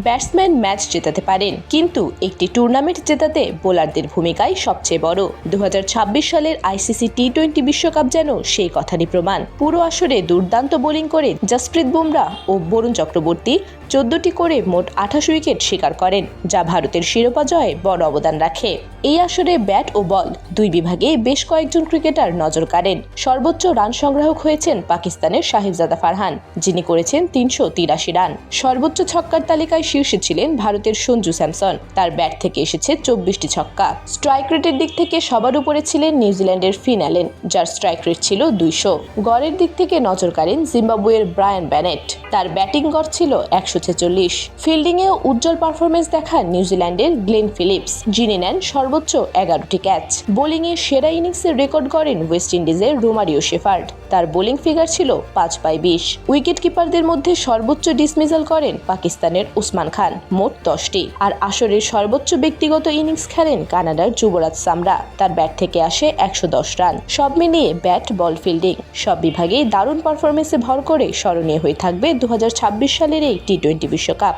Batsman match জেতাতে পারেন, কিন্তু একটি টুর্নামেন্ট জেতাতে বোলারদের ভূমিকাই সবচেয়ে বড়। 2026 সালের আইসিসি টি-20 বিশ্বকাপ যেন সেই কথারই প্রমাণ। পুরো আসরে দুর্দান্ত বোলিং করে জসপ্রীত বুমরাহ ও বরুণ চক্রবর্তী 14টি করে মোট 28 উইকেট শিকার করেন, যা ভারতের শিরোপা জয়ে বড় অবদান রাখে। এই আসরে ব্যাট ও বল দুই বিভাগে বেশ কয়েকজন ক্রিকেটার নজর কাড়েন। সর্বোচ্চ রান সংগ্রাহক হয়েছেন পাকিস্তানের সাহিবজাদা ফারহান, যিনি করেছেন 383 রান। সর্বোচ্চ ছক্কার তালিকায় শীর্ষে ছিলেন ভারতের সঞ্জু স্যামসন, তার ব্যাট থেকে এসেছে 24টি ছক্কা। স্ট্রাইক রেটের দিক থেকে সবার উপরে ছিলেন নিউজিল্যান্ডের ফিন অ্যালেন, যার স্ট্রাইক রেট ছিল 200। গড়ের দিক থেকে নজর কাড়েন জিম্বাবুয়ের ব্রায়ান ব্যানেট, তার ব্যাটিং গড় ছিল 146। ফিল্ডিংয়েও উজ্জ্বল পারফরমেন্স দেখান নিউজিল্যান্ডের গ্লেন ফিলিপস, যিনি নেন সর্বোচ্চ 11টি ক্যাচ। বোলিংয়ে সেরা ইনিংসের রেকর্ড গড়েন ওয়েস্ট ইন্ডিজের রোমারিও শেফার্ড, তার বোলিং ফিগার ছিল 5/20। উইকেট কিপারদের মধ্যে সর্বোচ্চ ডিসমিসাল করেন পাকিস্তানের ওসমান খান, মোট 10টি। আর আসরের সর্বোচ্চ ব্যক্তিগত ইনিংস খেলেন কানাডার যুবরাজ সামরা, তার ব্যাট থেকে আসে 110 রান। সব মিলিয়ে ব্যাট, বল, ফিল্ডিং সব বিভাগেই দারুণ পারফরমেন্সে ভর করে স্মরণীয় হয়ে থাকবে 2026 সালের এই টি-20 বিশ্বকাপ।